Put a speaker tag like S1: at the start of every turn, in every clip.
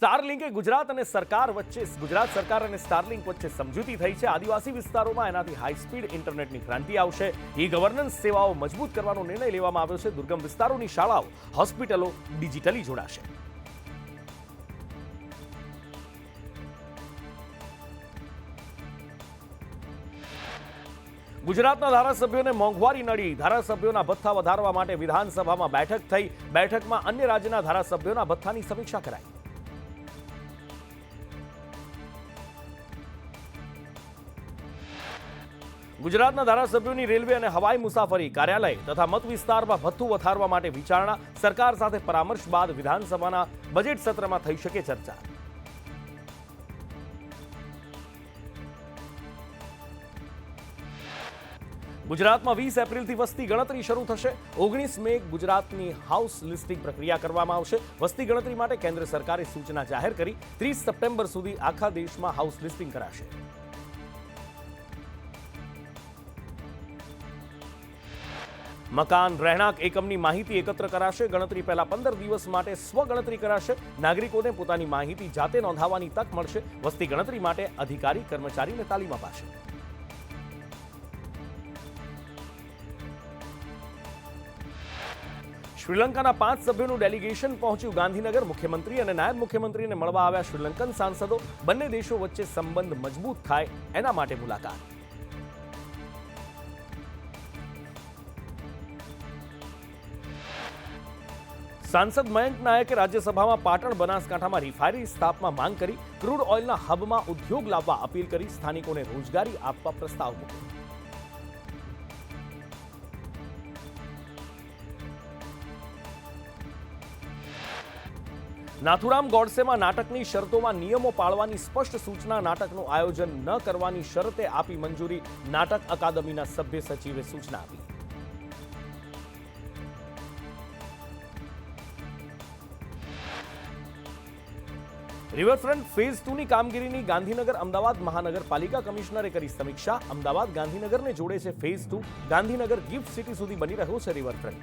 S1: સ્ટારલિંકે ગુજરાત સરકાર અને સ્ટારલિંક વચ્ચે સમજૂતી થઈ છે। આદિવાસી વિસ્તારોમાં એનાથી હાઈ સ્પીડ ઇન્ટરનેટની ક્રાંતિ આવશે। ઈ ગવર્નન્સ સેવાઓ મજબૂત કરવાનો નિર્ણય લેવામાં આવ્યો છે। દુર્ગમ વિસ્તારોની શાળાઓ, હોસ્પિટલો ડિજિટલી જોડાશે। ગુજરાતના ધારાસભ્યોને મોંઘવારી નડી। ધારાસભ્યોના ભથ્થા વધારવા માટે વિધાનસભામાં બેઠક થઈ। બેઠકમાં અન્ય રાજ્યના ધારાસભ્યોના ભથ્થાની સમીક્ષા કરાઈ। ગુજરાતના ધારાસભ્યોની રેલવે અને હવાઈ મુસાફરી, કાર્યાલય તથા મત વિસ્તારમાં ભથ્થું વધારવા માટે વિચારણા। સરકાર સાથે પરામર્શ બાદ વિધાનસભાના બજેટ સત્રમાં થઈ શકે ચર્ચા। ગુજરાતમાં 20 એપ્રિલથી વસ્તી ગણતરી શરૂ થશે। 19 મે ગુજરાતની હાઉસ લિસ્ટિંગ પ્રક્રિયા કરવામાં આવશે। વસ્તી ગણતરી માટે કેન્દ્ર સરકારે સૂચના જાહેર કરી। 30 સપ્ટેમ્બર સુધી આખા દેશમાં હાઉસ લિસ્ટિંગ કરાશે। મકાન રહેણાંક એકમની માહિતી એકત્ર કરાશે। ગણતરી પહેલા 15 દિવસ માટે સ્વગણતરી કરાશે। નાગરિકોને પોતાની માહિતી જાતે નોંધાવવાની તક મળશે। વસ્તી ગણતરી માટે અધિકારી કર્મચારીને તાલીમ અપાશે। શ્રીલંકાના 5 સભ્યોનું ડેલિગેશન પહોંચ્યું ગાંધીનગર। મુખ્યમંત્રી અને નાયબ મુખ્યમંત્રીને મળવા આવ્યા શ્રીલંકન સાંસદો। બંને દેશો વચ્ચે સંબંધ મજબૂત થાય એના માટે મુલાકાત। સાંસદ મયંક નાયકે રાજ્યસભામાં પાટણ બનાસકાંઠામાં રિફાઇનરી સ્થાપવા માંગ કરી। ક્રૂડ ઓઇલના હબમાં ઉદ્યોગ લાવવા અપીલ કરી। સ્થાનિકોને રોજગારી આપવા પ્રસ્તાવ મૂક્યો। નાથુરામ ગોડસેમાં નાટકની શરતોમાં નિયમો પાળવાની સ્પષ્ટ સૂચના। નાટકનું આયોજન ન કરવાની શરતે આપી મંજૂરી। નાટક અકાદમીના સભ્ય સચિવે સૂચના આપી। રિવરફ્રન્ટ ફેઝ 2 ની કામગીરીની ગાંધીનગર અમદાવાદ મહાનગરપાલિકા કમિશનરે કરી સમીક્ષા। અમદાવાદ ગાંધીનગરને જોડે છે ફેઝ 2। ગાંધીનગર ગિફ્ટ સિટી સુધી બની રહ્યો છે રિવરફ્રન્ટ।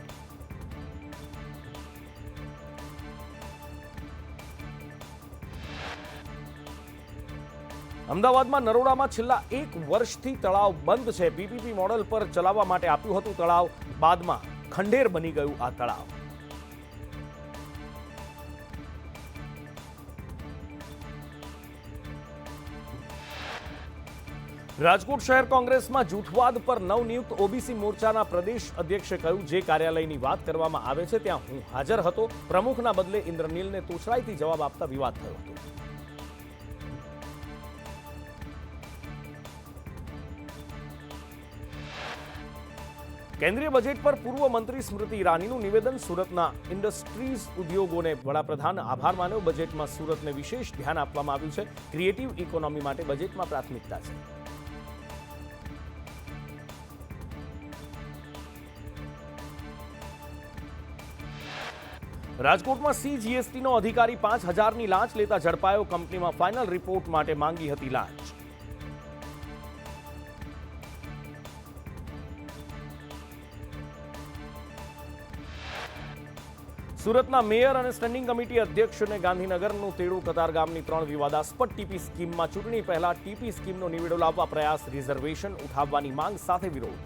S1: અમદાવાદમાં નરોડામાં છેલ્લા 1 વર્ષથી તળાવ બંધ છે। પીપીપી મોડલ પર ચલાવવા માટે આપ્યું હતું તળાવ, બાદમાં ખંડેર બની ગયું આ તળાવ। રાજકોટ શહેર કોંગ્રેસમાં જૂથવાદ પર નવનિયુક્ત ઓબીસી મોરચાના પ્રદેશ અધ્યક્ષે કહ્યું, જે કાર્યાલયની વાત કરવામાં આવે છે ત્યાં હું હાજર હતો। પ્રમુખના બદલે ઇન્દ્રનીલને તોછડાઈથી જવાબ આપતા વિવાદ થયો હતો। કેન્દ્રીય બજેટ પર પૂર્વ મંત્રી સ્મૃતિ ઈરાનીનું નિવેદન। સુરતના ઇન્ડસ્ટ્રીઝ ઉદ્યોગોને વડાપ્રધાન આભાર માન્યો। બજેટમાં સુરતને વિશેષ ધ્યાન આપવામાં આવ્યું છે। ક્રિએટિવ ઇકોનોમી માટે બજેટમાં પ્રાથમિકતા છે। રાજકોટમાં સીજીએસટીનો અધિકારી 5,000ની લાંચ લેતા ઝડપાયો। કંપનીમાં ફાઇનલ રિપોર્ટ માટે માંગી હતી લાંચ। સુરતના મેયર અને સ્ટેન્ડિંગ કમિટી અધ્યક્ષને ગાંધીનગરનું તેડું। કતારગામની 3 વિવાદાસ્પદ ટીપી સ્કીમમાં ચૂંટણી પહેલા ટીપી સ્કીમનો નિવેડો લાવવા પ્રયાસ। રિઝર્વેશન ઉઠાવવાની માંગ સાથે વિરોધ।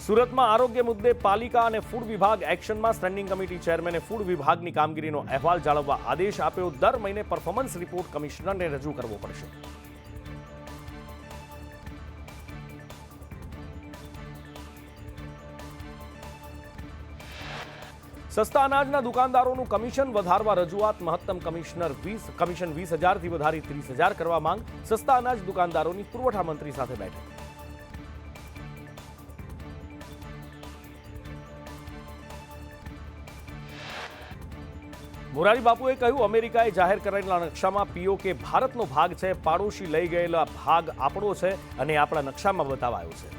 S1: સુરતમાં આરોગ્ય મુદ્દે પાલિકા અને ફૂડ વિભાગ એક્શનમાં। સ્ટેન્ડિંગ કમિટી ચેરમેને ફૂડ વિભાગની કામગીરીનો અહેવાલ જાળવવા આદેશ આપ્યો। દર મહિને પરફોર્મન્સ રિપોર્ટ કમિશનરને રજૂ કરવો પડશે। સસ્તા અનાજના દુકાનદારોનું કમિશન વધારવા રજૂઆત। મહત્તમ કમિશન 20,000થી વધારી 30,000 કરવા માંગ। સસ્તા અનાજ દુકાનદારોની પુરવઠા મંત્રી સાથે બેઠક। મોરારી બાપુએ કહ્યું, અમેરિકાએ જાહેર કરેલા નકશામાં પીઓકે ભારતનો ભાગ છે। પાડોશી લઈ ગયેલા ભાગ આપણો છે અને આપણા નકશામાં બતાવાયો છે।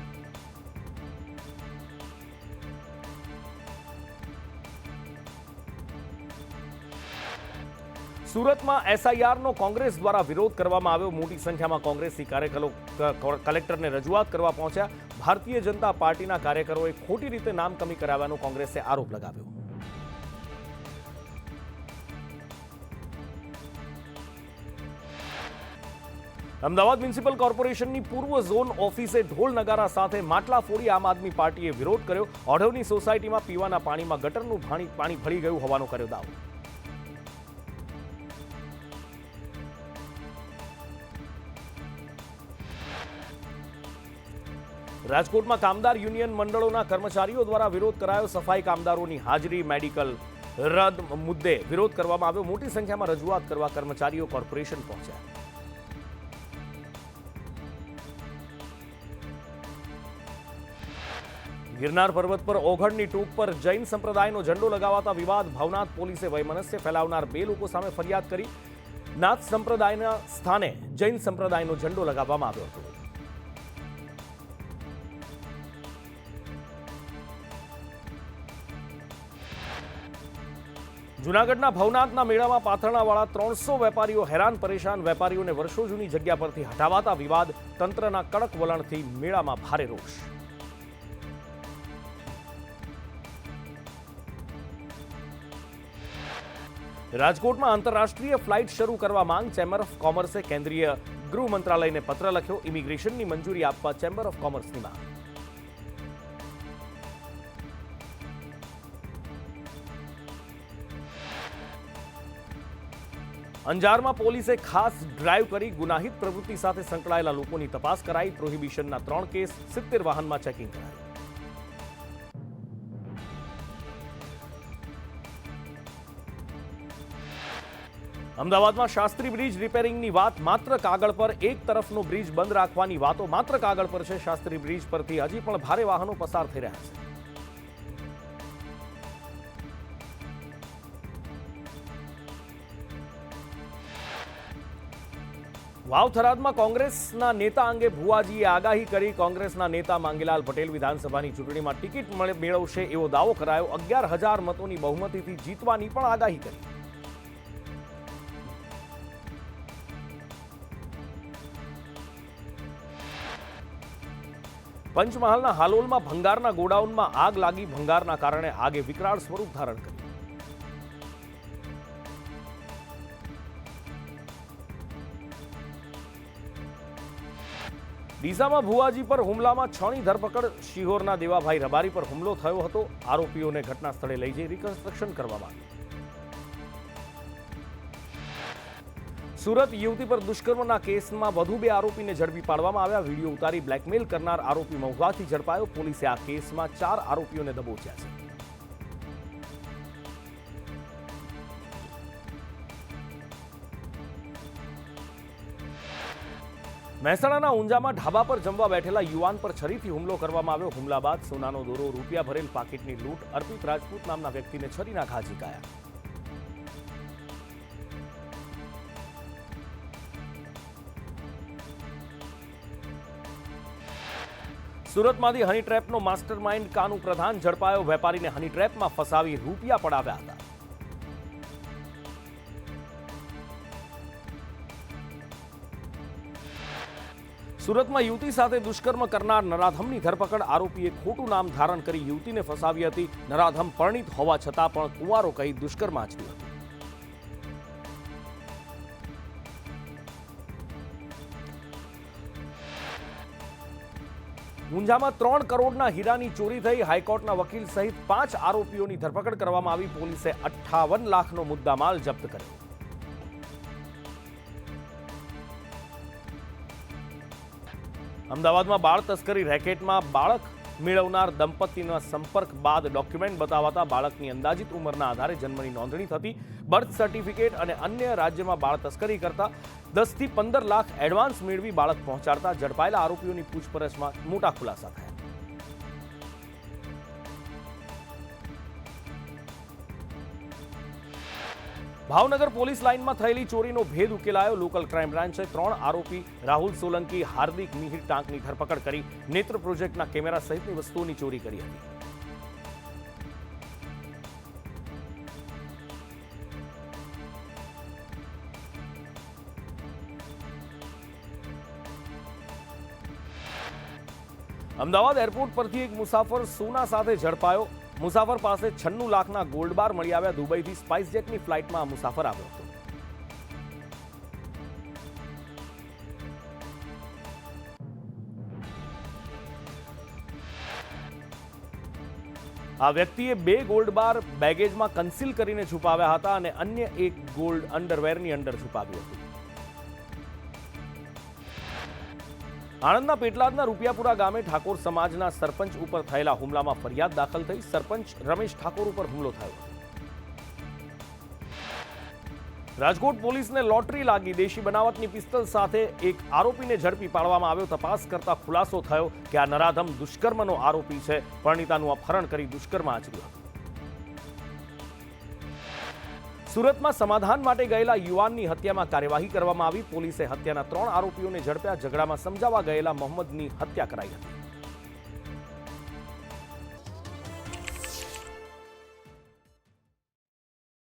S1: સુરતમાં એસઆઈઆરનો કોંગ્રેસ દ્વારા વિરોધ કરવામાં આવ્યો. મોટી સંખ્યામાં કોંગ્રેસી કાર્યકરો કલેક્ટરને રજૂઆત કરવા પહોંચ્યા. ભારતીય જનતા પાર્ટીના કાર્યકરોએ ખોટી રીતે નામ કમી કરાવવાનો કોંગ્રેસે આરોપ લગાવ્યો. અમદાવાદ મ્યુનિસિપલ કોર્પોરેશનની પૂર્વ ઝોન ઓફિસે ઢોલ નગારા સાથે માટલા ફોડી આમ આદમી પાર્ટીએ વિરોધ કર્યો. ઓઢવની સોસાયટીમાં પીવાના પાણીમાં ગટરનું પાણી ભળી ગયું હોવાનો કર્યો દાવો. રાજકોટમાં કામદાર યુનિયન મંડળોના કર્મચારીઓ દ્વારા વિરોધ કરાયો. સફાઈ કામદારોની હાજરી મેડિકલ રદ મુદ્દે વિરોધ કરવામાં આવ્યો. મોટી સંખ્યામાં રજૂઆત કરવા કર્મચારીઓ કોર્પોરેશન પહોંચ્યા. ગિરનાર પર્વત પર ઓઘડની ટૂંક પર જૈન સંપ્રદાયનો ઝંડો લગાવાતા વિવાદ. ભવનાથ પોલીસે વૈમનસ્ય ફેલાવનાર 2 લોકો સામે ફરિયાદ કરી. નાથ સંપ્રદાયના સ્થાને જૈન સંપ્રદાયનો ઝંડો લગાવવામાં આવ્યો હતો. જૂનાગઢના ભવનાથના મેળામાં પાથરણાવાળા 300 વેપારીઓ હેરાન પરેશાન. વેપારીઓને વર્ષો જૂની જગ્યા પરથી હટાવાતા વિવાદ. તંત્રના કડક વલણથી મેળામાં ભારે રોષ. રાજકોટમાં આંતરરાષ્ટ્રીય ફ્લાઇટ શરૂ કરવા માંગ. ચેમ્બર ઓફ કોમર્સે કેન્દ્રીય ગૃહ મંત્રાલયને પત્ર લખ્યો. ઇમિગ્રેશનની મંજૂરી આપવા ચેમ્બર ઓફ કોમર્સની માંગ. અંજારમાં પોલીસે ખાસ ડ્રાઈવ કરી ગુનાહિત પ્રવૃત્તિ સાથે સંકળાયેલા લોકોની તપાસ કરાઈ. પ્રોહિબિશનના 3 કેસ, 70 વાહનમાં ચેકિંગ કરાયું. અમદાવાદમાં શાસ્ત્રી બ્રિજ રિપેરિંગની વાત માત્ર કાગળ પર. એક તરફનો બ્રિજ બંધ રાખવાની વાતો માત્ર કાગળ પર છે. શાસ્ત્રી બ્રિજ પરથી હજી પણ ભારે વાહનો પસાર થઈ રહ્યા છે. વાવ થરાદમાં કોંગ્રેસના નેતા અંગે ભુવાજીએ આગાહી કરી. કોંગ્રેસના નેતા માંગીલાલ પટેલ વિધાનસભાની ચૂંટણીમાં ટિકિટ મેળવશે એવો દાવો કરાયો. 11,000 મતોની બહુમતીથી જીતવાની પણ આગાહી કરી. પંચમહાલના હાલોલમાં ભંગારના ગોડાઉનમાં આગ લાગી. ભંગારના કારણે આગે વિકરાળ સ્વરૂપ ધારણ કર્યું. ડીસામાં ભુવાજી પર હુમલામાં 6ની ધરપકડ. શિહોરના દેવાભાઈ રબારી પર હુમલો થયો હતો. આરોપીઓને ઘટના સ્થળે લઈ જઈ રિકન્સ્ટ્રક્શન કરવામાં આવ્યું. સુરત યુવતી પર દુષ્કર્મના કેસમાં વધુ 2 આરોપીને ઝડપી પાડવામાં આવ્યા. વિડીયો ઉતારી બ્લેકમેલ કરનાર આરોપી મહુવાથી ઝડપાયો. પોલીસે આ કેસમાં 4 આરોપીઓને દબોચ્યા છે. મહેસાણાના ઊંઝામાં ઢાબા પર જમવા બેઠેલા યુવાન પર છરીથી હુમલો કરવામાં આવ્યો. હુમલા બાદ સોનાનો દોરો, રૂપિયા ભરેલ પાકીટની લૂંટ. અર્પિત રાજપૂત નામના વ્યક્તિને છરીના ઘા ઝીકાયા. સુરતમાંથી હની ટ્રેપનો માસ્ટર માઇન્ડ કાનુ પ્રધાન ઝડપાયો. વેપારીને હની ટ્રેપમાં ફસાવી રૂપિયા પડાવ્યા હતા. સુરતમાં યુવતી સાથે દુષ્કર્મ કરનાર નરાધમની ધરપકડ. આરોપીએ ખોટું નામ ધારણ કરી યુવતીને ફસાવી હતી. નરાધમ પરણિત હોવા છતાં પણ કુંવારો કહી દુષ્કર્મ આચર્યું હતું. ઊંઝામાં 3 કરોડના હીરાની ચોરી થઈ. હાઈકોર્ટના વકીલ સહિત 5 આરોપીઓની ધરપકડ કરવામાં આવી. પોલીસે 58 લાખનો મુદ્દામાલ જપ્ત કર્યો. અમદાવાદમાં બાળ તસ્કરી રેકેટમાં બાળક મેળવનાર દંપતીના સંપર્ક બાદ ડોક્યુમેન્ટ બતાવતા બાળકની અંદાજિત ઉંમરના આધારે જન્મની નોંધણી થતી. બર્થ સર્ટિફિકેટ અને અન્ય રાજ્યમાં બાળ તસ્કરી કરતા 10 થી 15 લાખ એડવાન્સ મેળવી બાળક પહોંચાડતા ઝડપાયેલા આરોપીઓની પૂછપરછમાં મોટા ખુલાસા થયા. ભાવનગર પોલીસ લાઇનમાં થયેલી ચોરીનો ભેદ ઉકેલાયો. લોકલ ક્રાઇમ બ્રાન્ચે 3 આરોપી રાહુલ સોલંકી, હાર્દિક મિહિર ટાંકની ધરપકડ કરી. નેત્ર પ્રોજેક્ટના કેમેરા સહિતની વસ્તુઓની ચોરી કરી હતી. અમદાવાદ એરપોર્ટ પરથી એક મુસાફર સોના સાથે ઝડપાયો. મુસાફર પાસે 96 લાખના ગોલ્ડ બાર મળી આવ્યા. દુબઈથી સ્પાઇસ જેટની ફ્લાઇટમાં આ મુસાફર આવ્યો હતો. આ વ્યક્તિએ 2 ગોલ્ડ બાર બેગેજમાં કન્સીલ કરીને છુપાવ્યા હતા અને અન્ય એક ગોલ્ડ અંડરવેરની અંદર છુપાવ્યું હતું. આણંદના પેટલાદના રૂપિયાપુરા ગામે ઠાકોર સમાજના સરપંચ ઉપર થયેલા હુમલામાં ફરિયાદ દાખલ થઈ. સરપંચ રમેશ ઠાકોર ઉપર હુમલો થયો. રાજકોટ પોલીસને લોટરી લાગી. દેશી બનાવટની પિસ્તલ સાથે એક આરોપીને ઝડપી પાડવામાં આવ્યો. તપાસ કરતા ખુલાસો થયો કે આ નરાધમ દુષ્કર્મનો આરોપી છે. પરણિતાનું અપહરણ કરી દુષ્કર્મ આચર્યું હતું. સુરતમાં સમાધાન માટે ગયેલા યુવાનની હત્યામાં કાર્યવાહી કરવામાં આવી. પોલીસે હત્યાના 3 આરોપીઓને ઝડપ્યા. ઝઘડામાં સમજાવવા ગયેલા મોહમ્મદની હત્યા કરાઈ હતી.